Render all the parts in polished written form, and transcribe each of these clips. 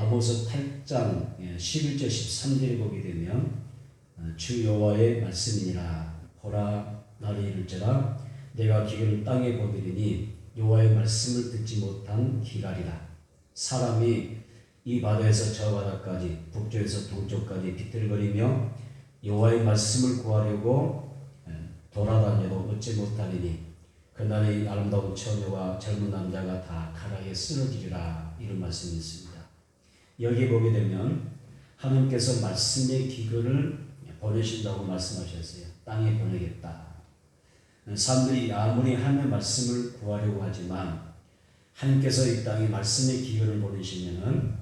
아모스 8장 11절 13절에 보게 되면 주 여호와의 말씀이니라. 보라 나를 이를지라 내가 기근을 땅에 보이리니 여호와의 말씀을 듣지 못한 기갈이라. 사람이 이 바다에서 저 바다까지 북쪽에서 동쪽까지 비틀거리며 여호와의 말씀을 구하려고 돌아다녀도 얻지 못하리니 그날의 아름다운 처녀와 젊은 남자가 다 가라에 쓰러지리라. 이런 말씀이 있습니다. 여기 보게 되면 하나님께서 말씀의 기근을 보내신다고 말씀하셨어요. 땅에 보내겠다. 사람들이 아무리 하나님의 말씀을 구하려고 하지만 하나님께서 이 땅에 말씀의 기근을 보내시면은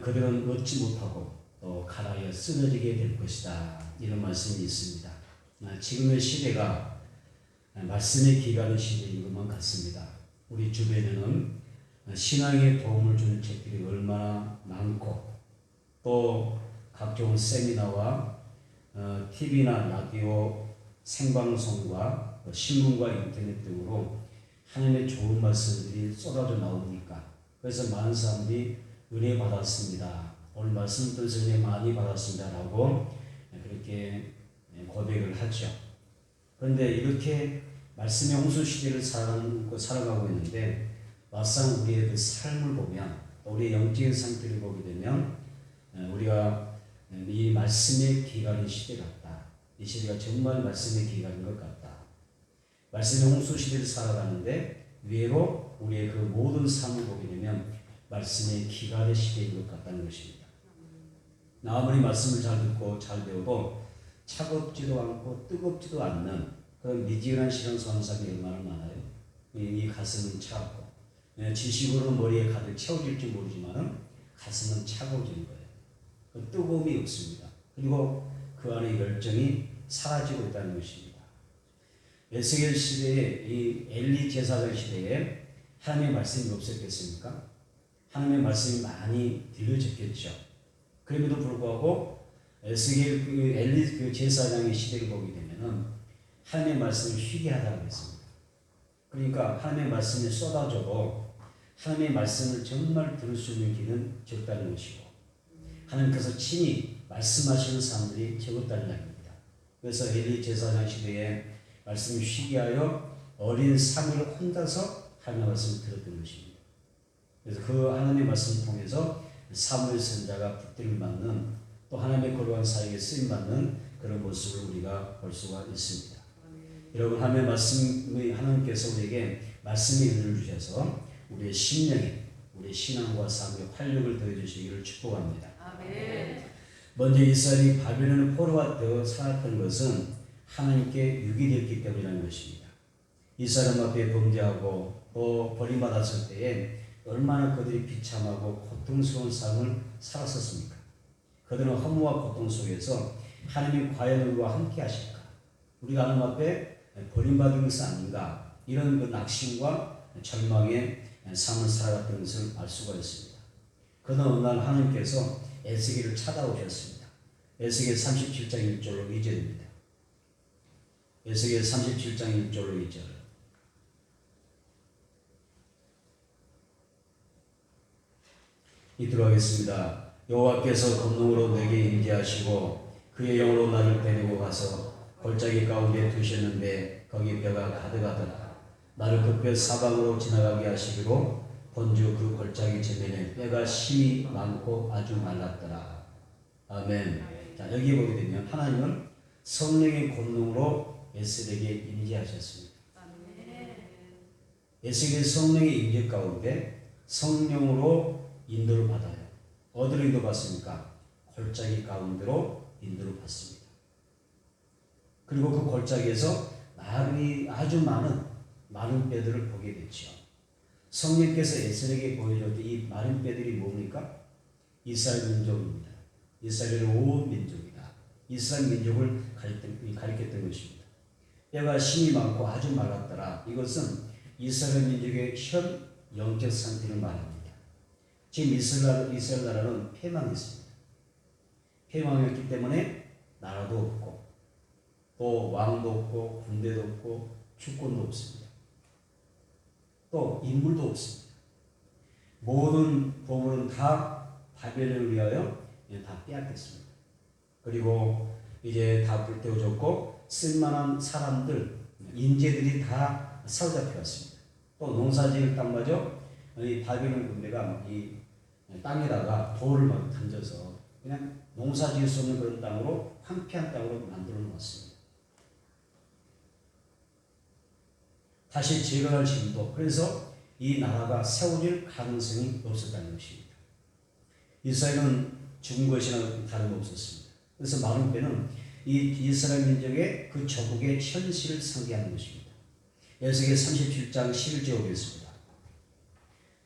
그들은 얻지 못하고 또 가라에 쓰러지게 될 것이다. 이런 말씀이 있습니다. 지금의 시대가 말씀의 기간의 시대인 것만 같습니다. 우리 주변에는 신앙에 도움을 주는 책들이 얼마나 많고 또 각종 세미나와 TV나 라디오 생방송과 신문과 인터넷 등으로 하나님의 좋은 말씀들이 쏟아져 나오니까 그래서 많은 사람들이 은혜 받았습니다. 오늘 말씀 들으셔서 은혜 많이 받았습니다. 라고 그렇게 고백을 하죠. 그런데 이렇게 말씀의 홍수 시대를 살아가고 있는데 막상 우리의 그 삶을 보면 우리의 영적인 상태를 보게 되면 우리가 이 말씀의 기간의 시대 같다. 이 시대가 정말 말씀의 기간인 것 같다. 말씀의 홍수 시대를 살아가는데 외로 우리의 그 모든 삶을 보게 되면 말씀의 기간의 시대인 것 같다는 것입니다. 아무리 말씀을 잘 듣고 잘 배워도 차갑지도 않고 뜨겁지도 않는 그런 미지근한 신앙생활 사람이 얼마나 많아요. 이 가슴은 차갑고 지식으로는 머리에 가득 채워질지 모르지만 가슴은 차가워지는 거예요. 그 뜨거움이 없습니다. 그리고 그 안에 열정이 사라지고 있다는 것입니다. 에스겔 시대에 이 엘리 제사장 시대에 하나님의 말씀이 없었겠습니까? 하나님의 말씀이 많이 들려졌겠죠. 그럼에도 불구하고 에스겔 엘리 그 제사장의 시대를 보게 되면은 하나님의 말씀을 쉬게 하다고 했습니다. 그러니까 하나님의 말씀이 쏟아져도 하나님의 말씀을 정말 들을 수 있는 길은 적다는 것이고 하나님께서 친히 말씀하시는 사람들이 적었다는 이야기입니다. 그래서 엘리 제사장 시대에 말씀을 쉬게 하여 어린 사무엘을 혼자서 하나님의 말씀을 들었던 것입니다. 그래서 그 하나님의 말씀을 통해서 사무엘 선지자가 붙들림 받는 또 하나님의 거룩한 사역에 쓰임 받는 그런 모습을 우리가 볼 수가 있습니다. 여러분 하나님의 말씀이 하나님께서 우리에게 말씀의 은혜를 주셔서 우리의 심령에 우리의 신앙과 삶에 활력을 더해 주시기를 축복합니다. 아멘. 먼저 이스라엘이 바벨론의 포로가 되어 살았던 것은 하나님께 유기되었기 때문이라는 것입니다. 이스라엘 앞에 범죄하고 또 버림받았을 때에 얼마나 그들이 비참하고 고통스러운 삶을 살았었습니까? 그들은 허무와 고통 속에서 하나님이 과연 우리와 함께 하실까? 우리가 하나님 앞에 버림받은 것은 아닌가? 이런 그 낙심과 절망의 삶을 살아갔던 것을 알 수가 있습니다. 그러나 어느 날 하나님께서 에스겔을 찾아오셨습니다. 에스겔 37장 1절로 2절입니다. 에스겔 37장 1절로 2절. 읽도록 하겠습니다. 여호와께서 검둥으로 내게 임재하시고 그의 영으로 나를 데리고 가서 골짜기 가운데 두셨는데 거기 뼈가 가득하더라. 나를 그 사방으로 지나가게 하시기로 본주 그 골짜기 저면에 뼈가 심이 많고 아주 말랐더라. 아멘. 자, 여기 보게 되면 하나님은 성령의 권능으로 에스겔에게 임재하셨습니다. 에스겔 성령의 임재 가운데 성령으로 인도를 받아요. 어디로 인도받습니까? 골짜기 가운데로 인도를 받습니다. 그리고 그 골짜기에서 아주 많은 뼈들을 보게 됐죠. 성령께서 에스겔에게 보여줬던 이 많은 뼈들이 뭡니까? 이스라엘 민족입니다. 이스라엘의 온 민족이다. 이스라엘 민족을 가리켰던 것입니다. 뼈가 심이 많고 아주 말랐더라. 이것은 이스라엘 민족의 현 영적 상태를 말합니다. 지금 이스라엘 나라는 패망했습니다. 패망했기 때문에 나라도 없고 또 왕도 없고 군대도 없고 주권도 없습니다. 또 인물도 없습니다. 모든 보물은 다 바벨론을 위하여 다 빼앗겼습니다. 그리고 이제 다 불태워졌고 쓸만한 사람들, 인재들이 다 사로잡혀왔습니다. 또 농사지을 땅마저 이 바벨론 군대가 이 땅에다가 돌을 막 던져서 그냥 농사지을 수 없는 그런 땅으로 황폐한 땅으로 만들어 놓았습니다. 다시 재건할 힘도, 그래서 이 나라가 세워질 가능성이 없었다는 것입니다. 이스라엘은 죽은 것이나 다름없었습니다. 그래서 마름뼈는 이 이스라엘 민족의 그 조국의 현실을 상기하는 것입니다. 에스겔 37장 11절 보겠습니다.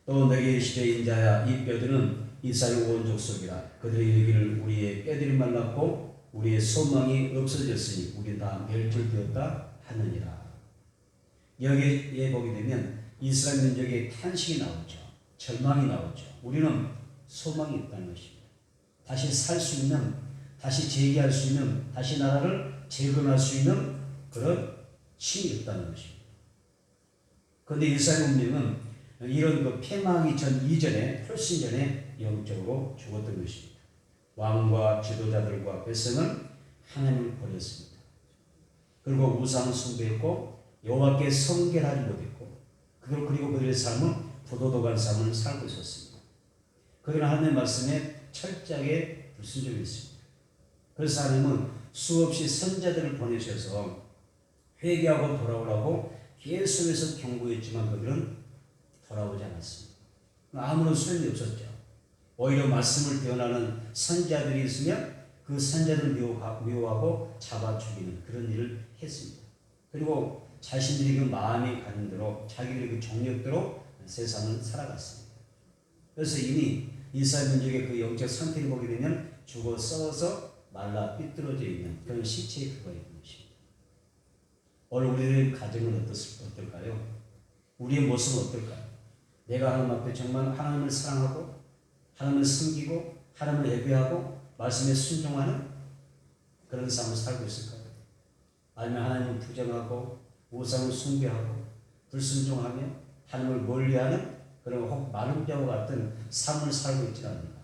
또 내게 이르시되 인자야, 이 뼈들은 이스라엘 온 족속이라. 그들이 이르기를 우리의 뼈들이 말랐고 우리의 소망이 없어졌으니 우리 다 멸절되었다 하느니라. 여기에 보게 되면 이스라엘 민족의 탄식이 나오죠. 절망이 나오죠. 우리는 소망이 없다는 것입니다. 다시 살 수 있는, 다시 재기할 수 있는, 다시 나라를 재건할 수 있는 그런 힘이 없다는 것입니다. 그런데 이스라엘 문명은 이런 그 패망이 이전에, 훨씬 전에 영적으로 죽었던 것입니다. 왕과 지도자들과 백성은 하나님을 버렸습니다. 그리고 우상 숭배했고 여호와께 성결하지 못했고, 그리고 그들의 삶은 부도덕한 삶을 살고 있었습니다. 그들은 하나님의 말씀에 철저하게 불순종했습니다. 그래서 하나님은 수없이 선자들을 보내셔서 회개하고 돌아오라고 계속해서 경고했지만 그들은 돌아오지 않았습니다. 아무런 소용이 없었죠. 오히려 말씀을 대언하는 선자들이 있으면 그 선자들을 미워하고 잡아 죽이는 그런 일을 했습니다. 그리고 자신들이 그 마음이 가는 대로 자기들의 그 정력대로 세상을 살아갔습니다. 그래서 이미 이스라엘 민족의 그 영적 상태를 보게 되면 죽어 썩어서 말라 삐뚤어져 있는 그런 시체에 들어가 있는 것입니다. 오늘 우리의 가정은 어떨까요? 우리의 모습은 어떨까요? 내가 하나님 앞에 정말 하나님을 사랑하고 하나님을 섬기고 하나님을 예배하고 말씀에 순종하는 그런 삶을 살고 있을까요? 아니면 하나님을 부정하고 우상을 숭배하고 불순종하며 하나님을 멀리하는 그런 혹 마른 뼈와 같은 삶을 살고 있지는 않는가.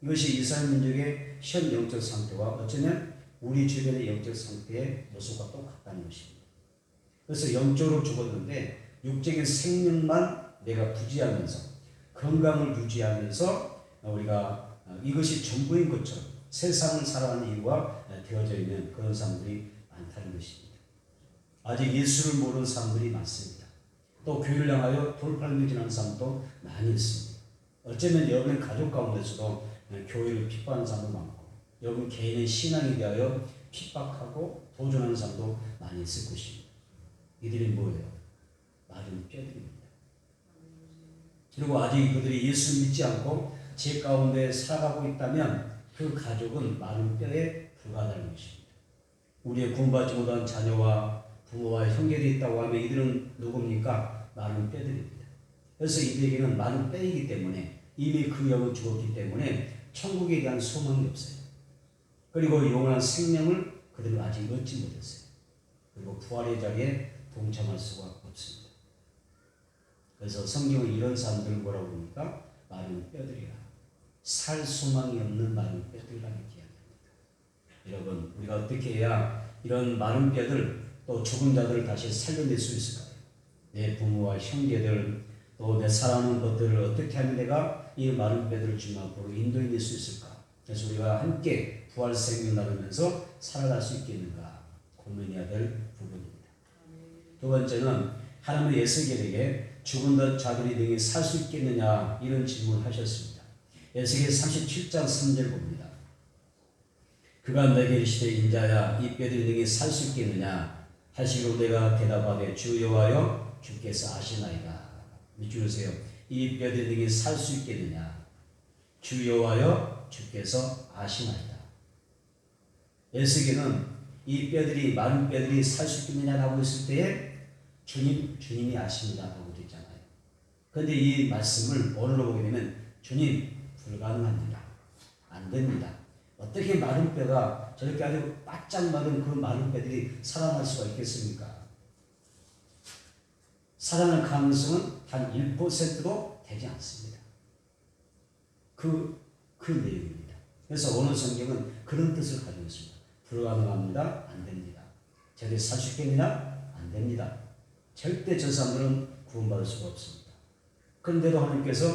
이것이 이스라엘 민족의 현 영적 상태와 어쩌면 우리 주변의 영적 상태의 모습과 똑같다는 것입니다. 그래서 영적으로 죽었는데 육적인 생명만 내가 부지하면서 건강을 유지하면서 우리가 이것이 전부인 것처럼 세상을 살아가는 이유가 되어져 있는 그런 사람들이 많다는 것입니다. 아직 예수를 모르는 사람들이 많습니다. 또 교회를 향하여 돌팔을 지나는 사람도 많이 있습니다. 어쩌면 여러분의 가족 가운데서도 교회를 핍박하는 사람도 많고 여러분 개인의 신앙에 대하여 핍박하고 도전하는 사람도 많이 있을 것입니다. 이들이 뭐예요? 마른 뼈들입니다. 그리고 아직 그들이 예수를 믿지 않고 제 가운데 살아가고 있다면 그 가족은 마른 뼈에 불과하다는 것입니다. 우리의 구원받지 못한 자녀와 부모와 형제들이 있다고 하면 이들은 누굽니까? 마른 뼈들입니다. 그래서 이들에게는 마른 뼈이기 때문에 이미 그 영은 죽었기 때문에 천국에 대한 소망이 없어요. 그리고 영원한 생명을 그들은 아직 얻지 못했어요. 그리고 부활의 자리에 동참할 수가 없습니다. 그래서 성경은 이런 사람들을 뭐라고 부릅니까? 마른 뼈들이라. 살 소망이 없는 마른 뼈들이라는 이야기입니다. 여러분, 우리가 어떻게 해야 이런 마른 뼈들 또 죽은 자들을 다시 살려낼 수 있을까요? 내 부모와 형제들 또 내 사랑하는 것들을 어떻게 하면 내가 이 마른 뼈들을 주님 앞으로 인도해낼 수 있을까? 그래서 우리가 함께 부활 생명 나누면서 살아갈 수 있겠는가 고민해야 될 부분입니다. 두 번째는 하나님의 에스겔에게 죽은 자들이 능히 살 수 있겠느냐 이런 질문을 하셨습니다. 에스겔 37장 3절 봅니다. 그가 내게 이르시되 인자야 이 뼈들이 능히 살 수 있겠느냐 하시고 내가 대답하되 주 여호와여 주께서 아시나이다. 밑줄으세요. 이 뼈들이 능히 살 수 있겠느냐 주 여호와여 주께서 아시나이다. 에스겔은 이 뼈들이 마른 뼈들이 살 수 있겠느냐라고 했을 때에 주님이 아십니다라고 되어 있잖아요. 그런데 이 말씀을 오늘로 보게 되면 주님 불가능합니다. 안 됩니다. 어떻게 마른 뼈가 저렇게 아주 바짝 마른 그 마른 뼈들이 살아날 수가 있겠습니까? 살아날 가능성은 단 1%도 되지 않습니다. 그 그 내용입니다. 그래서 오늘 성경은 그런 뜻을 가지고 있습니다. 불가능합니다. 안 됩니다. 제대로 살 수 있겠느냐? 안 됩니다. 절대 저 사람들은 구원받을 수가 없습니다. 그런데도 하나님께서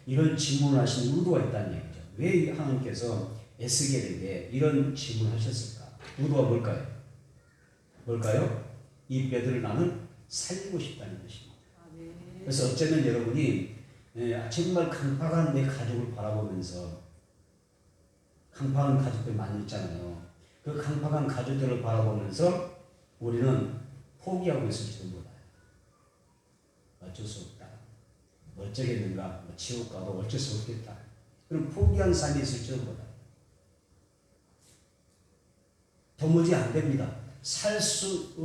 이런 질문을 하신 의도가 있다는 얘기죠. 왜 하나님께서 에스겔에게 이런 질문을 하셨을까? 의도가 뭘까요? 뭘까요? 이 뼈들을 나는 살리고 싶다는 것입니다. 그래서 어쩌면 여러분이 정말 강팍한 내 가족을 바라보면서, 강팍한 가족들 많이 있잖아요. 그 강팍한 가족들을 바라보면서 우리는 포기하고 있을지도 몰라요. 어쩔 수 없다. 어쩌겠는가? 지옥 가도 어쩔 수 없겠다. 그럼 포기한 삶이 있을지도 몰라요. 도무지 안 됩니다. 살 수가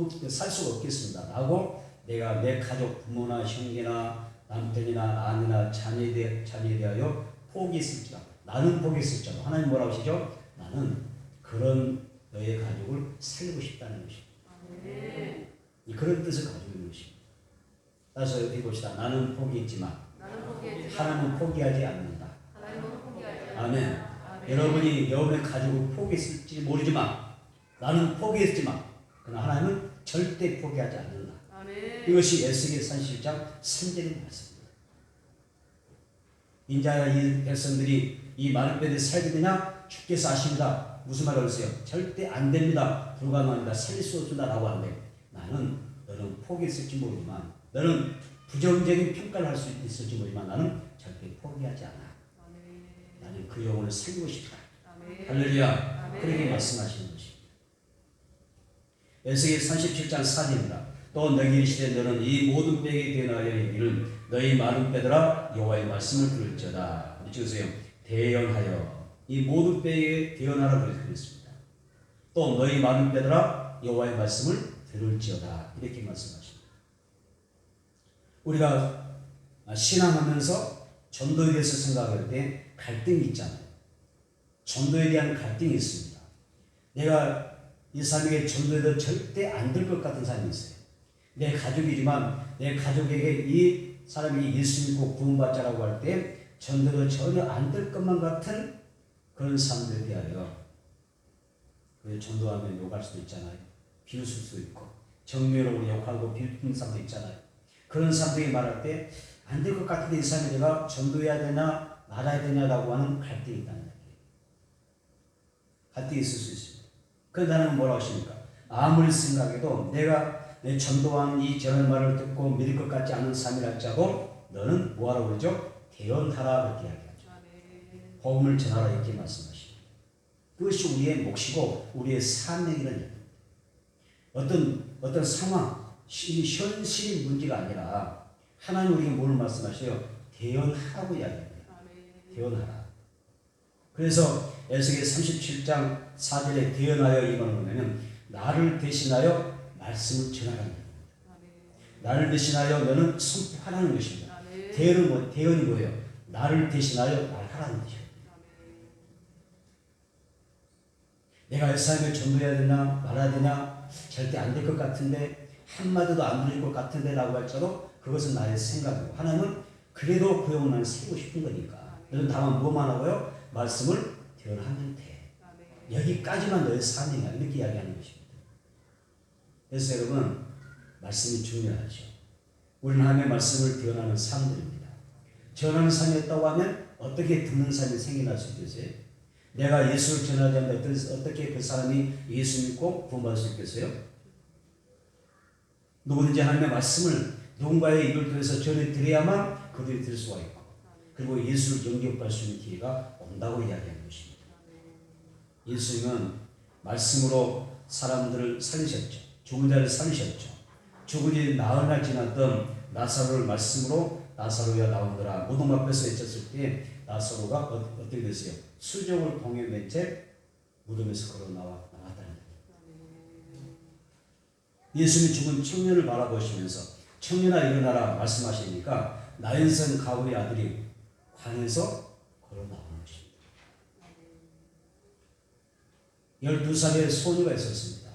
없겠습니다. 라고 내가 내 가족, 부모나 형제나 남편이나 아내나 자녀에 대하여 포기했을지라. 나는 포기했을지라. 하나님 뭐라고 하시죠? 나는 그런 너의 가족을 살리고 싶다는 것입니다. 그런 뜻을 가지고 있는 것입니다. 따라서 여기 봅시다. 나는 포기했지만 하나님은 포기하지 않는다. 아멘. 여러분이 여러분의 가족을 포기했을지 모르지만, 나는 포기했지만 그러나 하나님은 절대 포기하지 않는다. 아멘. 이것이 에스겔 37장 3절의 말씀입니다. 인자야 이 백성들이 이 많은 뼈들이 살겠느냐? 주께서 아십니다. 무슨 말을 하세요? 절대 안 됩니다. 불가능합니다. 살릴 수 없습니다. 라고 하는데, 나는 너는 포기했을지 모르지만, 너는 부정적인 평가를 할 수 있을지 모르지만 나는 절대 포기하지 않아. 아멘. 나는 그 영혼을 살리고 싶다. 아멘. 할렐루야. 아멘. 그렇게 말씀하시는 것입니다. 에스겔 37장 4절입니다. 또 너희 이르시되 너는 이 모든 뼈에 대하여 이르기를 너희 마른 뼈들아 여호와의 말씀을 들을지어다. 찍으세요. 대언하여 이 모든 뼈에 대언하라 그랬습니다. 또 너희 마른 뼈들아 여호와의 말씀을 들을지어다. 이렇게 말씀하십니다. 우리가 신앙하면서 전도에 대해서 생각할 때 갈등이 있잖아요. 전도에 대한 갈등이 있습니다. 내가 이 사람에게 전도해도 절대 안 될 것 같은 사람이 있어요. 내 가족이지만 내 가족에게 이 사람이 예수 믿고 구원받자라고 할 때 전도도 전혀 안 될 것만 같은 그런 사람들에 대하여 전도하면 욕할 수도 있잖아요. 비웃을 수도 있고 정면으로 욕하고 비웃는 사람도 있잖아요. 그런 사람들이 말할 때 안 될 것 같은데 이 사람이 내가 전도해야 되냐 말아야 되냐라고 하는 갈등이 있다는 얘기예요. 갈등이 있을 수 있습니다. 그런데 하나님은 뭐라고 하십니까? 아무리 생각해도 내가 내 전도한 이 저런 말을 듣고 믿을 것 같지 않은 사람이랄지라도 너는 뭐하라고 그러죠? 대언하라 그렇게 이야기하죠. 복음을 전하라 이렇게 말씀하십니다. 그것이 우리의 몫이고 우리의 사명이라는 얘기입니다. 어떤 상황, 현실이 문제가 아니라 하나님 우리에게 뭘 말씀하셔요? 대언하라고 이야기합니다. 대언하라. 그래서 에스겔 37장 4절에 대언하여 이거는 뭐냐면 나를 대신하여 말씀을 전하라는 겁니다. 나를 대신하여 너는 선포하라는 것입니다. 대언이 뭐예요? 나를 대신하여 말하라는 것입니다. 내가 이 사람을 전도해야 되나 말아야 되냐 절대 안 될 것 같은데 한마디도 안 들릴 것 같은데 라고 할지라도 그것은 나의 생각이고 하나님은 그래도 그 영혼을 살고 싶은 거니까 너는 다만 뭐만 하고요? 말씀을 대언하면 돼. 여기까지만 너의 사명이야. 이렇게 이야기하는 것입니다. 그래서 여러분 말씀이 중요하죠. 우리는 하나님의 말씀을 대언하는 사람들입니다. 전하는 사람이 있다고 하면 어떻게 듣는 사람이 생겨날 수 있겠어요? 내가 예수를 전하지 않는데 어떻게 그 사람이 예수 믿고 구원받을 수 있겠어요? 누구든지 하나님의 말씀을 누군가의 입을 통해서 전해드려야만 그들이 들을 수가 있고 그리고 예수를 영접할 수 있는 기회가 온다고 이야기하는 것입니다. 예수님은 말씀으로 사람들을 살리셨죠. 죽은 자를 살리셨죠. 죽은 이 나흘 날 지났던 나사로를 말씀으로 나사로야 나오더라. 무덤 앞에서 외쳤을 때 나사로가 어떻게 됐어요? 수족을 통해 맺체 무덤에서 걸어 나왔다는 거예요. 예수님이 죽은 청년을 바라보시면서 청년아 일어나라 말씀하시니까 나인성 가울의 아들이 관에서 걸어 나오는 것입니다. 12살의 소녀가 있었습니다.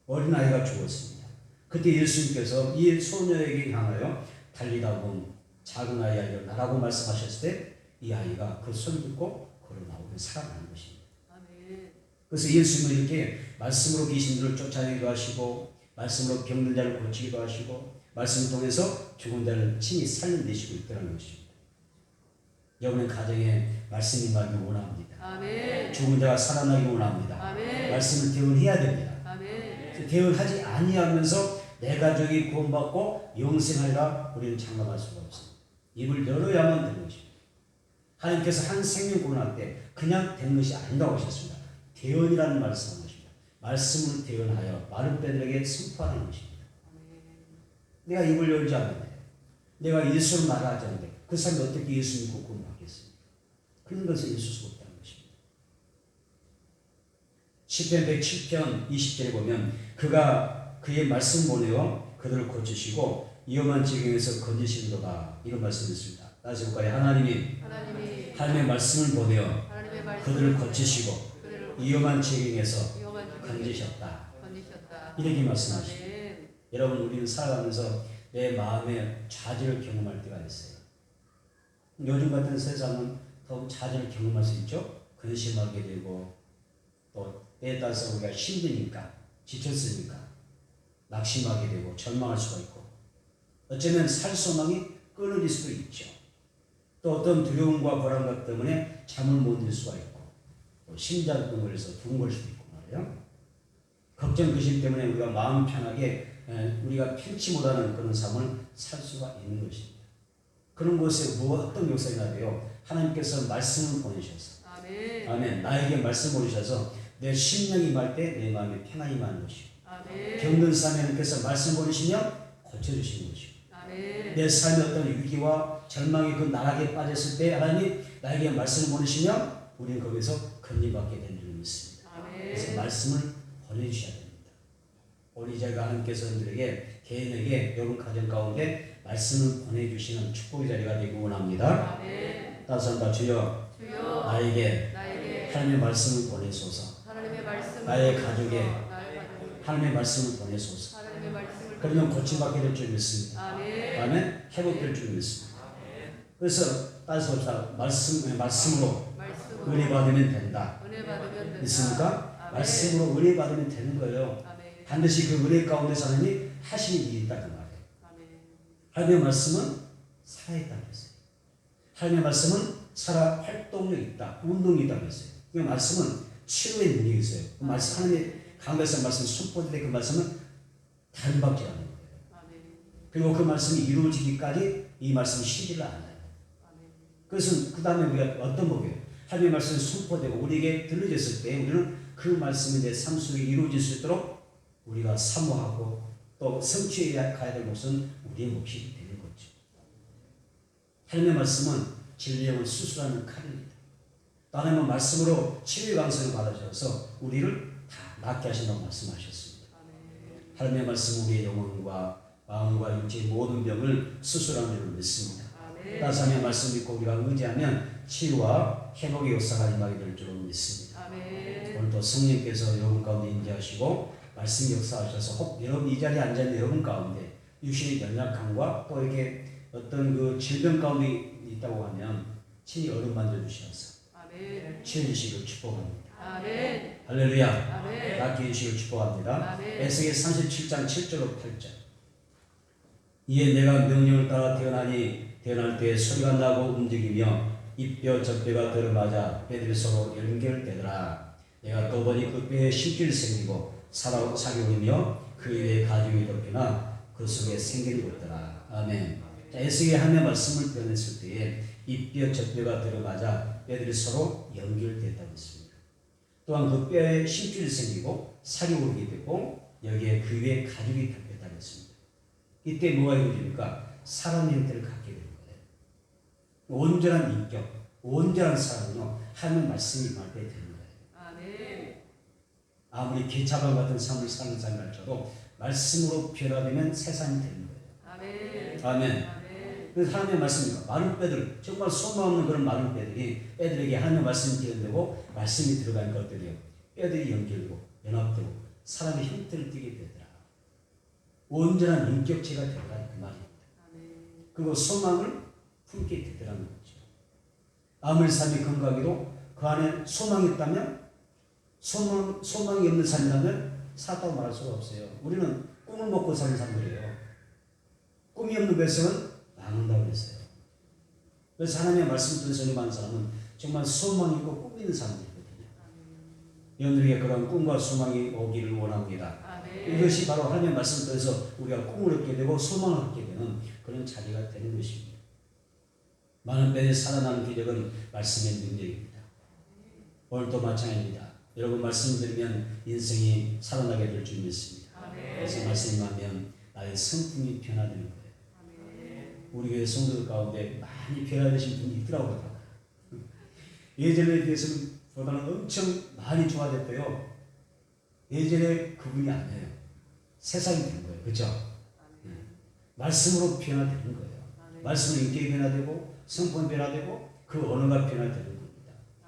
어린아이가 죽었습니다. 그때 예수님께서 이 소녀에게 향하여 달리다본 작은 아이야 일어나라고 말씀하셨을 때 이 아이가 그 소리 듣고 걸어 나오게 살아나는 것입니다. 아멘. 그래서 예수님은 이렇게 말씀으로 귀신들을 쫓아내기도 하시고 말씀으로 병든 자를 고치기도 하시고 말씀을 통해서 죽은 자를 친히 살려내시고 있다는 것입니다. 여러분의 가정에 말씀이 임하기 원합니다. 아멘. 죽은 자가 살아나기 원합니다. 아멘. 말씀을 대언해야 됩니다. 아멘. 대언하지 아니하면서 내 가족이 구원받고 영생하리라 우리는 장담할 수가 없습니다. 입을 열어야만 되는 것입니다. 하나님께서 한 생명 구원할 때 그냥 된 것이 아니라고 하셨습니다. 대언이라는 말씀을 것입니다. 말씀을 대언하여 마른 뼈들에게 선포하는 것입니다. 내가 입을 열지 않는데 내가 예수를 말하지 않는데 그 사람이 어떻게 예수 믿고 구원받겠습니까? 그런 것을 있을 수 없다는 것입니다. 시편 107편 20절에 보면 그가 그의 말씀 보내어 그들을 고치시고 위험한 지경에서 건지시는도다 이런 말씀이 있습니다. 다시 볼까요? 하나님이 하나님의 말씀을 보내어 그들을 고치시고 위험한 지경에서 건지셨다. 이렇게 말씀하십니다. 여러분 우리는 살아가면서 내 마음에 좌절을 경험할 때가 있어요. 요즘 같은 세상은 더욱 좌절을 경험할 수 있죠. 근심하게 되고 또 때에 따라서 우리가 힘드니까 지쳤으니까 낙심하게 되고 절망할 수가 있고 어쩌면 살 소망이 끊어질 수도 있죠. 또 어떤 두려움과 불안감 때문에 잠을 못 들 수가 있고 또 심장병을 해서 두근거릴 수도 있고 말이에요. 걱정 근심 때문에 우리가 마음 편하게 우리가 편치 못하는 그런 삶을 살 수가 있는 것입니다. 그런 곳에 어떤 역사가 나돼요? 하나님께서 말씀을 보내셔서 아멘. 나에게 말씀 보내셔서 내 심령이 말 때 내 마음에 평안이 임하는 것이고 병든 사람이 하나님께서 말씀 보내시면 고쳐주시는 것이고 내 삶의 어떤 위기와 절망의 그 나락에 빠졌을 때 하나님 나에게 말씀을 보내시면 우리는 거기서 건림받게 되는 줄 믿습니다. 그래서 말씀을 보내주셔야 됩니다. 우리 제가 하나님께서 여러분들에게 개인에게 여러분 가정 가운데 말씀을 보내주시는 축복의 자리가 되기 원합니다. 따라서 한번 주여 나에게 하나님의 말씀을 보내소서. 나의 가족에 하나님의 말씀을 보내소서. 그러면 고침받게 될 줄 믿습니다. 아멘. 회복될 줄 믿습니다. 그래서 따라서 말씀으로 은혜 받으면 된다. 믿습니까? 말씀으로 은혜 받으면 되는 거예요. 반드시 그 은혜 가운데서 하나님이 하시는 일이 있다 그 말이에요. 하나님의 말씀은 살아있다고 했어요. 하나님의 말씀은 살아 활동력이 있다. 운동이 있다고 했어요. 그 말씀은 치료의 능력이 있어요. 그 말씀 하나님의 가운데서 말씀 선포될 때 그 말씀은 단박지 않는 거예요. 그리고 그 말씀이 이루어지기까지 이 말씀이 쉬지를 않아요. 그래서 그 다음에 우리가 어떤 법이에요? 하나님의 말씀이 선포되고 우리에게 들려졌을 때 우리는 그 말씀이 내 삶 속에 이루어질 수 있도록 우리가 사모하고 또 성취해 가야 될 것은 우리의 몫이 되는 거죠. 하나님의 말씀은 진리의 수술하는 칼입니다. 하나님의 말씀으로 치유의 강선을 받으셔서 우리를 다 낫게 하신다고 말씀하셨습니다. 하나님의 말씀 우리의 영혼과 마음과 육체의 모든 병을 수술하는 줄 믿습니다. 따라서 하나님의 말씀 믿고 우리가 의지하면 치유와 회복의 역사가 임하게 될 줄 믿습니다. 오늘도 성령께서 여러분 가운데 임재하시고 말씀 역사하셔서 여러분 이 자리에 앉아있는 여러분 가운데 육신의 연약함과 또 이렇게 어떤 그 질병 가운데 있다고 하면 친히 어루 만져주셔서 치유주시기를 축복합니다. 할렐루야. 낫게 해주시기를 축복합니다. 에스겔 37장 7절로 8절. 이에 내가 명령을 따라 태어날 때 소리가 나고 움직이며 이뼈 저뼈가 들어맞아 뼈들이 서로 연결되더라. 내가 또 보니 그 뼈에 심줄이 생기고 사기 오르며 그 위에 가죽이 덮이나 그 속에 생기를 있더라. 아멘. 자, 에스겔이 하나님의 말씀을 표현했을 때에 이뼈 저뼈가 들어맞아 뼈들이 서로 연결됐다고 했습니다. 또한 그 뼈에 심줄이 생기고 살이 오르게 되고 여기에 그 위에 가죽이 덮였다고 했습니다. 이때 뭐가 이루어집니까? 사람 형태를 갖게 되는 거예요. 온전한 인격, 온전한 사람은요 하나님의 말씀이 임할 때 되는 거예요. 아무리 개차반 같은 삶을 사는 사람이 할지라도 말씀으로 변화되면 세상이 되는 거예요. 아멘. 그래서 하나님의 말씀입니다. 마른 뼈들, 정말 소망 없는 그런 마른 뼈들에게 하나님의 말씀이 들어가고 말씀이 들어가니까 어때요? 뼈들이 연결되고 연합되고 사람의 형태를 띠게 되더라. 온전한 인격체가 되더라 그 말입니다. 그리고 소망을 품게 되더라는 거죠. 아무리 삶이 건강해도 그 안에 소망이 있다면 소망이 없는 삶이라면 살았다고 말할 수가 없어요. 우리는 꿈을 먹고 사는 사람들이에요. 꿈이 없는 백성은 망한다고 그랬어요. 그래서 하나님의 말씀을 듣는 전임하는 사람은 정말 소망이 있고 꿈이 있는 사람들이거든요. 여러분들에게 그런 꿈과 소망이 오기를 원합니다. 이것이 바로 하나님의 말씀을 통해서 우리가 꿈을 얻게 되고 소망을 얻게 되는 그런 자리가 되는 것입니다. 많은 때에 살아나는 기적은 말씀의 능력입니다. 오늘도 마찬가지입니다. 여러분 말씀 들으면 인생이 살아나게 될 줄 믿습니다. 그래서 말씀하면 나의 성품이 변화되는 거예요. 우리 교회 성도들 가운데 많이 변화되신 분이 있더라고요. 예전에 비해서는 보다는 엄청 많이 좋아졌대요. 예전에 그분이 아니에요. 세상이 된 거예요. 그렇죠? 말씀으로 변화되는 거예요. 말씀으로 인격이 변화되고 성품이 변화되고 그 언어가 변화되는 겁니다.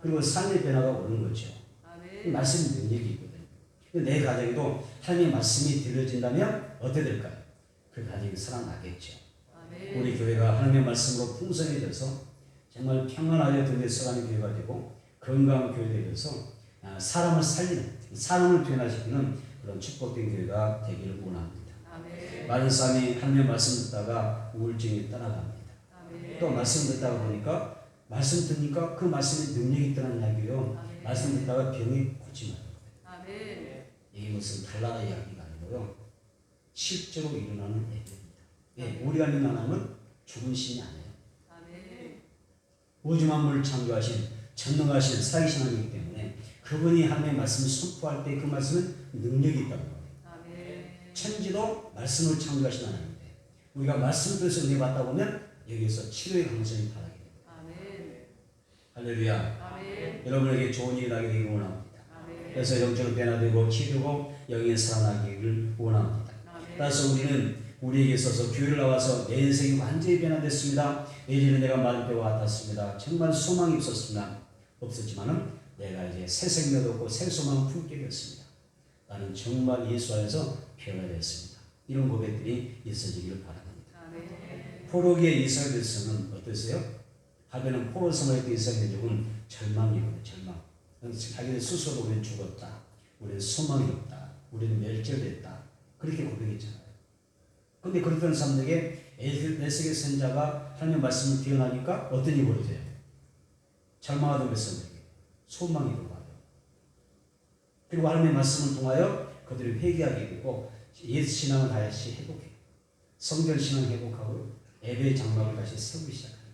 그리고 삶의 변화가 오는 거죠. 말씀이 능력이 있거든요. 내 가정에도 하나님의 말씀이 들려진다면 어떻게 될까요? 그 가정이 살아나겠죠. 우리 교회가 하나님의 말씀으로 풍성해져서 정말 평안하여 등에 서가는 교회가 되고 건강한 교회가 되어서 사람을 살리는, 사람을 변화시키는 그런 축복된 교회가 되기를 원합니다. 많은 사람이 하나님의 말씀 듣다가 우울증이 떠나갑니다. 또 말씀 듣다가 보니까 말씀 듣니까 그 말씀에 능력이 있다는 이야기예요. 말씀 듣다가 병이 고침하는 거예요. 이것은 달라라 이야기가 아니고요. 실제로 일어나는 얘기입니다. 예, 우리가 믿는 하나님은 죽은 신이 아니에요. 우주 만물을 창조하신 전능하신 살아계신 하나님이기 때문에 그분이 하나님의 말씀을 선포할 때 그 말씀은 능력이 있다고 합니다. 천지도 말씀을 창조하신 하나님인데 우리가 말씀을 통해서 은혜 받다 보면 여기에서 치료의 가능성이 바라게 됩니다. 할렐루야. 여러분에게 좋은 일이 나게 되기를 원합니다. 그래서 영적으로 변화되고 치유되고 영에 살아나기를 원합니다. 따라서 우리는 우리에게 있어서 교회를 나와서 내 인생이 완전히 변화됐습니다. 예전에 내가 마른 뼈와 같았습니다. 정말 소망이 없었지만은 내가 이제 새 생명도 없고 새 소망을 품게 됐습니다. 나는 정말 예수 안에서 변화됐습니다. 이런 고백들이 있어지기를 바랍니다. 포로기의 이스라엘 백성은 어떠세요? 하면은 포로 생활의 이스라엘 민족은 절망이거든요. 절망. 자기들 스스로 우리는 죽었다. 우리는 소망이 없다. 우리는 멸절됐다. 그렇게 고백했잖아요. 근데 그랬던 사람들에게 에스겔 선자가 하나님의 말씀을 기억하니까 어떤 일이 벌어져요? 절망하던 백성들에게 소망이 돌아와요. 그리고 하나님의 말씀을 통하여 그들이 회개하게 되고 예수 신앙을 다시 회복해요. 성전 신앙 회복하고 예배의 장막을 다시 세우기 시작합니다.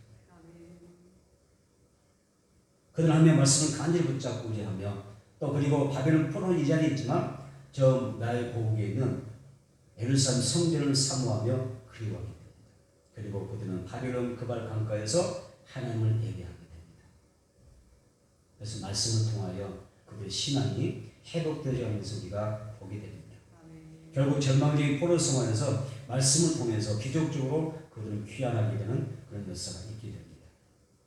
그들은 하나님의 말씀을 간절히 붙잡고 의지하며 또 그리고 바벨론 포로 이 자리에 있지만 저 나의 고국에 있는 예루살렘 성전을 사모하며 그리워하게 됩니다. 그리고 그들은 바벨론 그발 강가에서 하나님을 예배하게 됩니다. 그래서 말씀을 통하여 그들의 신앙이 회복되지 않는 것을 우리가 보게 됩니다. 결국 절망적인 포로 생활에서 말씀을 통해서 기적적으로 그들은 귀환하게 되는 그런 역사가 있게 됩니다.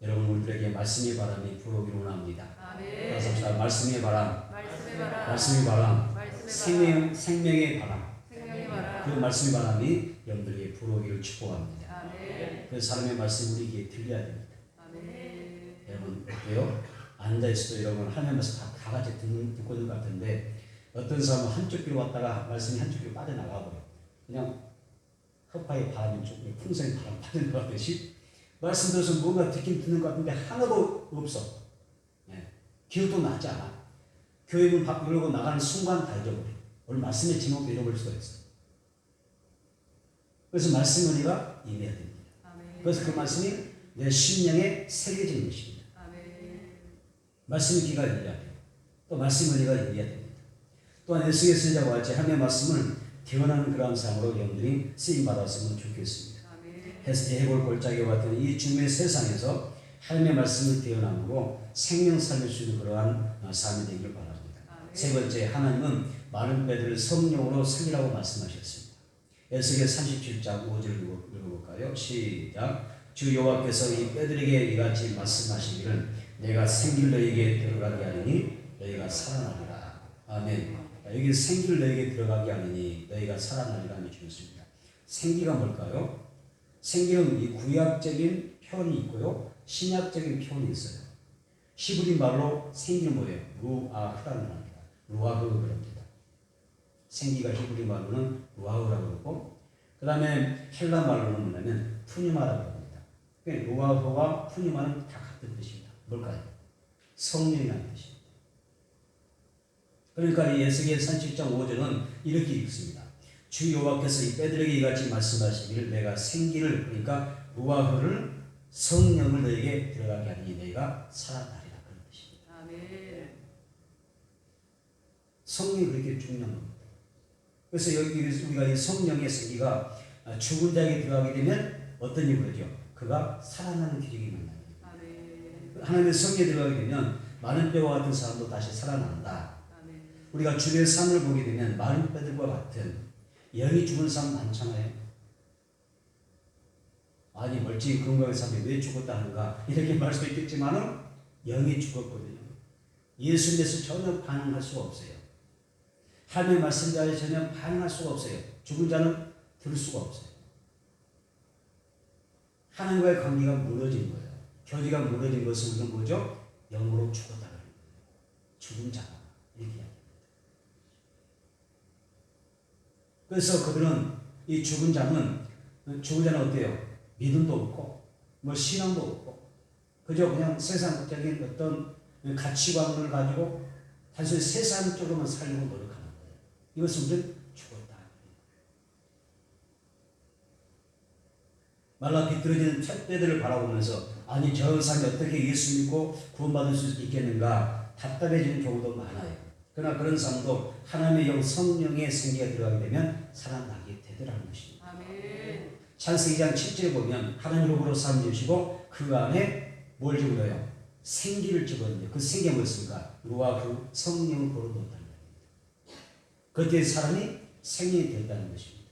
여러분 우리들에게 말씀의 바람이 불어오기를 원합니다. 그래서 말씀의 바람, 말씀의 바람, 생명의 바람, 그 말씀의 바람이 여러분들에게 불어오기를 축복합니다. 그래서 사람의 말씀이 우리에게 들려야 됩니다. 여러분 어때요? 앉아있어도 여러분 하나님의 말씀 다 같이 듣고 있는 것 같은데 어떤 사람은 한쪽 귀로 왔다가 말씀이 한쪽 귀로 빠져나가버려요. 그냥 허파의 바람이 좀 풍성의 바람 빠져나가듯이 말씀 들어서 뭔가 듣는 것 같은데 하나도 없어. 예. 기억도 나지 않아. 교회 문 밖 열고 나가는 순간 다 잊어버려. 오늘 말씀의 제목도 잃어버릴 수가 있어. 그래서 말씀 은혜가 임해야 됩니다. 그래서 그 말씀이 내 심령에 새겨지는 것입니다. 말씀의 귀가 열려야 돼요. 또 말씀 은혜가 열려야 됩니다. 또한 에스겔 선지자와 같이 하나님의 말씀을 대언하는 그러한 삶으로 여러분들이 쓰임받았으면 좋겠습니다. 해골 골짜기와 같은 이 주님의 세상에서 하나님의 말씀을 대언함으로 생명 살릴 수 있는 그러한 삶이 되기를 바랍니다. 세 번째, 하나님은 마른 뼈들을 성령으로 살리라고 말씀하셨습니다. 에스겔 37장 5절을 읽어볼까요? 시작. 주 여호와께서 이 뼈들에게 이같이 말씀하시기를 내가 생기를 너희에게 들어가게 하리니 너희가 살아나리라. 아멘. 여기 생기를 너희에게 들어가게 하리니 너희가 살아나리라는 주였습니다. 생기가 뭘까요? 생기는 이 구약적인 표현이 있고요. 신약적인 표현이 있어요. 히브리 말로 생기는 뭐예요? 루아흐라는 말입니다. 루아흐 그럽니다. 생기가 히브리 말로는 루아흐라고 그러고, 그 다음에 헬라 말로는 뭐냐면 푸니마라고 합니다. 그러니까 루아흐와 푸니마는 다 같은 뜻입니다. 뭘까요? 성령이라는 뜻입니다. 그러니까 이 에스겔 37장 5절은 이렇게 읽습니다. 주 여호와께서 이 뼈들에게 이같이 말씀하시기를 내가 생기를, 그러니까 루아흐를, 성령을 너에게 들어가게 하니 너희가 살아나리라, 그런 뜻입니다. 아멘. 성령이 그렇게 중요한 겁니다. 그래서 여기 우리가 이 성령의 생기가 죽은 자에게 들어가게 되면 어떤 일이 벌어져? 그가 살아나는 기적이 만납니다. 하나님의 성령에 들어가게 되면 마른 뼈와 같은 사람도 다시 살아난다. 아멘. 우리가 주변의 삶을 보게 되면 마른 뼈들과 같은 영이 죽은 사람 많잖아요. 아니 멀쩡히 건강한 사람이 왜 죽었다 하는가 이렇게 말 수 있겠지만은 영이 죽었거든요. 예수 믿어서 전혀 반응할 수가 없어요. 하나님의 말씀자에 전혀 반응할 수가 없어요. 죽은 자는 들을 수가 없어요. 하나님과의 관계가 무너진 거예요. 교제가 무너진 것은 우리는 뭐죠? 영으로 죽었다는 거예요. 죽은 자가 이렇게 이야기합니다. 그래서 그들은 이 죽은 자는 어때요? 믿음도 없고 뭐 신앙도 없고 그저 그냥 세상적인 어떤 가치관을 가지고 단순히 세상적으로만 살려고 노력하는 거예요. 이것은 우리는 죽었다. 말라 비틀어지는 팻배들을 바라보면서 아니 저 사람이 어떻게 예수 믿고 구원받을 수 있겠는가 답답해지는 경우도 많아요. 그러나 그런 사람도 하나님의 영 성령의 생기가 들어가게 되면 살아나게 되더라는 것입니다. 아멘. 창세기 2장 7절에 보면 하나님으로 사람 지으시고 그 안에 뭘 집어넣어요? 생기를 집어넣어요. 그 생기가 뭐였습니까? 루아흐 성령을 불어넣었다는 겁니다. 그때 사람이 생명이 되었다는 것입니다.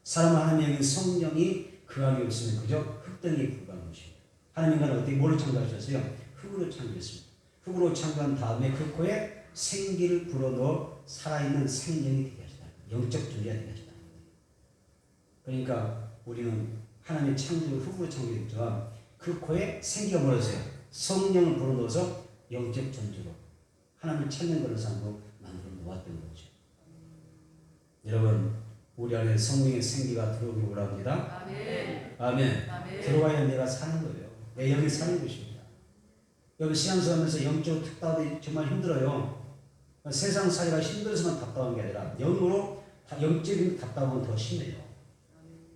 사람 하나님의 영인 성령이 그 안에 없으면 그저 흙덩이에 불과한 것입니다. 하나님 인간을 어떻게 뭘로 창조하셨어요? 흙으로 창조했습니다. 흙으로 창조한 다음에 그 코에 생기를 불어넣어 살아있는 생명이 되게 하시다. 영적 존재가 되게 하시다. 그러니까 우리는 하나님의 창조를 흙으로 창조했지만 그 코에 생기가 뭐였어요? 성령을 불어넣어서 영적 존재로 하나님을 찾는 그런 삶으로 만들어 놓았던 거죠. 여러분 우리 안에 성령의 생기가 들어오기 원합니다. 아멘. 아멘. 아멘. 들어와야 내가 사는 거예요. 내 영이 사는 것입니다. 여러분 신앙생활하면서 영적 답답이 정말 힘들어요. 세상 살이가 힘들어서만 답답한 게 아니라 영으로 영적인 답답은 더 심해요.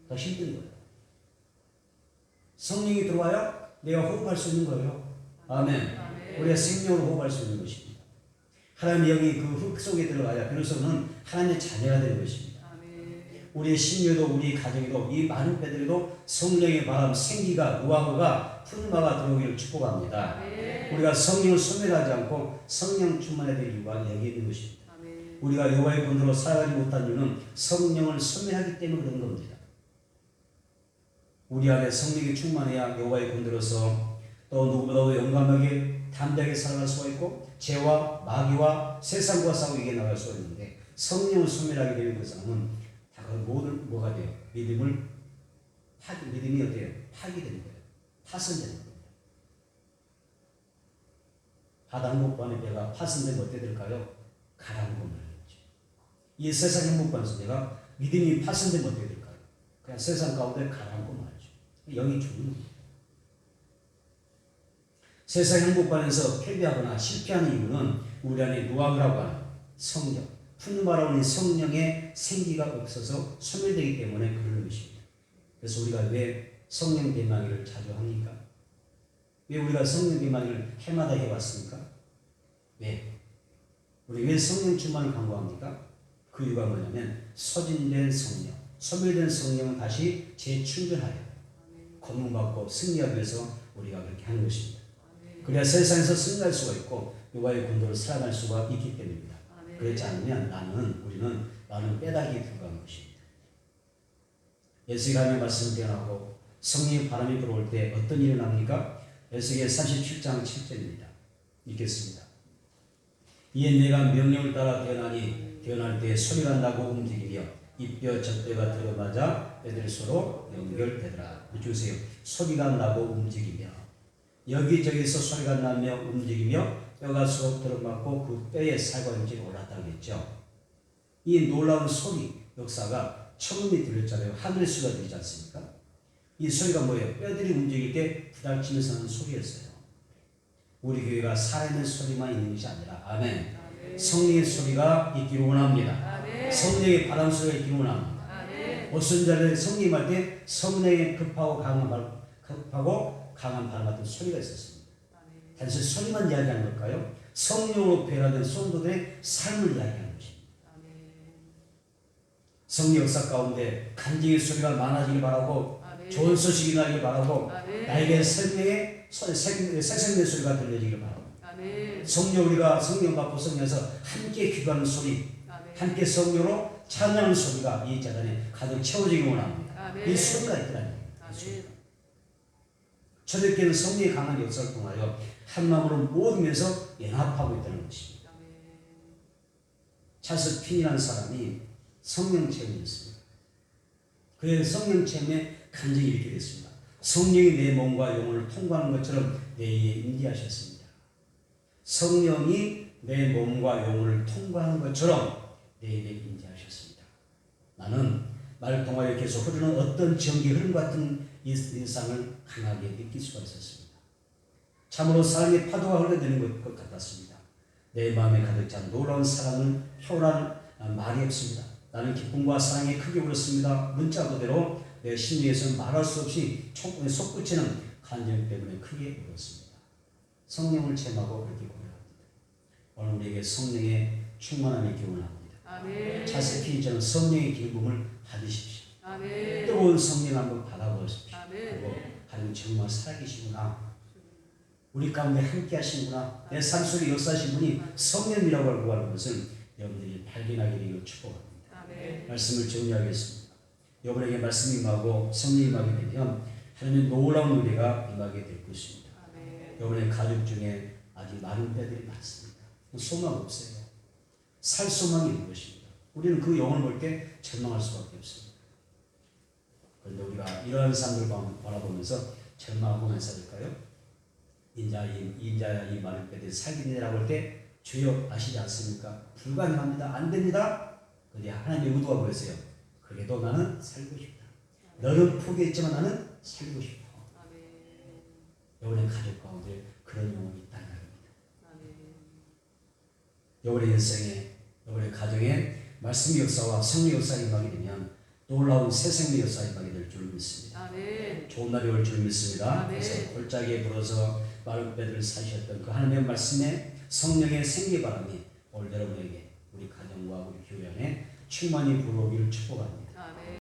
더 힘든 거예요. 성령이 들어와야 내가 호흡할 수 있는 거예요. 아멘. 아멘. 우리가 생명으로 호흡할 수 있는 것입니다. 하나님의 영이 그 흙 속에 들어가야 비로소는 하나님의 자녀가 되는 것입니다. 아멘. 우리의 심령도 우리 가정에도 이 많은 배들에도 성령의 바람 생기가 루아흐가 푸르마가 들어오기를 축복합니다. 아멘. 우리가 성령을 소멸하지 않고 성령 충만해야 될 이유가 여기에 있는 것입니다. 아멘. 우리가 여호와의 본으로 살아가지 못한 이유는 성령을 소멸하기 때문에 그런 겁니다. 우리 안에 성령이 충만해야 여호와의 본으로서 또 누구보다도 영감하게 담대하게 살아갈 수가 있고 죄와 마귀와 세상과 싸우고 이겨 나갈 수가 있는데 성령을 소멸하게 되는 그 사람은 다 그 모든 뭐가 돼요? 믿음이 어때요? 파기되는 거예요. 파손되는 겁니다. 바다 한복판에 배가 파손되면 어떻게 될까요? 가라앉고 말이죠. 이 세상 행복반에서 내가 믿음이 파손되면 어떻게 될까요? 그냥 세상 가운데 가라앉고 말이죠. 영이 죽는 겁니다. 세상 행복반에서 패배하거나 실패하는 이유는 우리 안에 루아흐라고 하는 성령, 푸누마라고 하는 성령의 생기가 없어서 소멸되기 때문에 그런 것입니다. 그래서 우리가 왜 성령 대망이를 자주 합니까? 왜 우리가 성령 대망이를 해마다 해왔습니까? 왜? 우리 왜 성령 충만을 강구합니까? 그 이유가 뭐냐면 소진된 성령, 소멸된 성령을 다시 재충전하여 권능받고 승리하기 위해서 우리가 그렇게 하는 것입니다. 그래야 세상에서 승리할 수가 있고 여호와의 군도를 살아갈 수가 있기 때문입니다. 그렇지 않으면 나는 빼닥이 불과한 것입니다. 에스겔 말씀을 대하고 성령의 바람이 불어올 때 어떤 일이 납니까? 에스겔 37장 7절입니다. 읽겠습니다. 이에 내가 명령을 따라 태어나니 태어날 때 소리가 나고 움직이며 이뼈 저뼈가 들어맞아 뼈들이 서로 연결되더라. 주세요. 소리가 나고 움직이며 여기저기서 소리가 나며 움직이며 뼈가 수업 들어맞고 그 뼈에 살과 인질이 올랐다고 했죠. 이 놀라운 소리 역사가 처음에 들렸잖아요. 하늘의 소리가 들리지 않습니까? 이 소리가 뭐예요? 뼈들이 움직일 때 부닥치면서 하는 소리였어요. 우리 교회가 살아있는 소리만 있는 것이 아니라 아멘. 성령의 소리가 있기를 원합니다. 성령의 바람 소리가 있기를 원합니다. 오순절에 성령이 할 때 성령의 급하고 강한 바람 같은 소리가 있었습니다. 단순히 소리만 이야기하는 걸까요? 성령으로 변화된 성도들의 삶을 이야기하는 것입니다. 성령 역사 가운데 간증의 소리가 많아지길 바라고 좋은 소식이 나길 바라고 나에게 생명의 새생명의 소리가 들려지길 바라고 성령 우리가 성령 받고 성령에서 함께 기도하는 소리 함께 성령으로 찬양하는 소리가 이 재단에 가득 채워지길 원합니다. 이 소리가 있더라고요. 초대교회는 성령의 강한 역사를 통하여 한 마음으로 모으면서 연합하고 있다는 것입니다. 찰스 핀이라는 사람이 성령 체험이었습니다. 그의 성령 체험에 간증이 이렇게 됐습니다. 성령이 내 몸과 영혼을 통과하는 것처럼 내 위에 임재하셨습니다. 성령이 내 몸과 영혼을 통과하는 것처럼 내 위에 임재하셨습니다. 나는 말을 통하여 계속 흐르는 어떤 전기 흐름 같은 일상을 강하게 느낄 수가 있었습니다. 참으로 사랑의 파도가 흘러내리는 것 같았습니다. 내 마음에 가득 찬 놀라운 사랑을 표현할 말이 없습니다. 나는 기쁨과 사랑에 크게 울었습니다. 문자 그대로 내 심리에서는 말할 수 없이 솟구치는 감정 때문에 크게 울었습니다. 성령을 체험하고 그렇게 고백합니다. 오늘 우리에게 성령의 충만함이 기원합니다. 찰스 핀처럼 성령의 기름을 받으십시오. 뜨거운 성령 한번 받아보십시오. 그리고 하나님 정말 살아계시구나. 우리 가운데 함께 하시는구나. 내 삶 속에 역사하신 분이 성령이라고 알고 하는 것을 여러분들이 발견하게 되기를 축복합니다. 말씀을 정리하겠습니다. 여러분에게 말씀이 임하고 성령이 임하게 되면 하나님의 놀라운 은혜가 임하게 될 것입니다. 여러분의 가족 중에 아직 많은 때들이 많습니다. 소망 없어요. 살 소망이 있는 것입니다. 우리는 그 영혼을 볼 때 절망할 수밖에 없습니다. 그런데 우리가 이러한 사람들을 바라보면서 절망하고 살까요? 인자야 이 많은 때들이 살기니라고 할 때 주여 아시지 않습니까? 불가능합니다. 안 됩니다. 그런데 하나님의 의도가 뭐였어요? 그래도 나는 살고 싶다. 너는 포기했지만 나는 살고 싶어. 여러분의 가족 가운데 그런 영혼이 있다는 겁니다. 여러분의 인생에 여러분의 가정에 말씀의 역사와 성령 역사가 임하게 되면 놀라운 새 생명의 역사가 임하게 될 줄 믿습니다. 좋은 날이 올 줄 믿습니다. 그래서 골짜기에 불어서 마른 뼈들을 사셨던 그 하나님의 말씀에 성령의 생기바람이 오늘 여러분에게 우리 가정과 우리 교회 안에 충만히 불어오기를 축복합니다.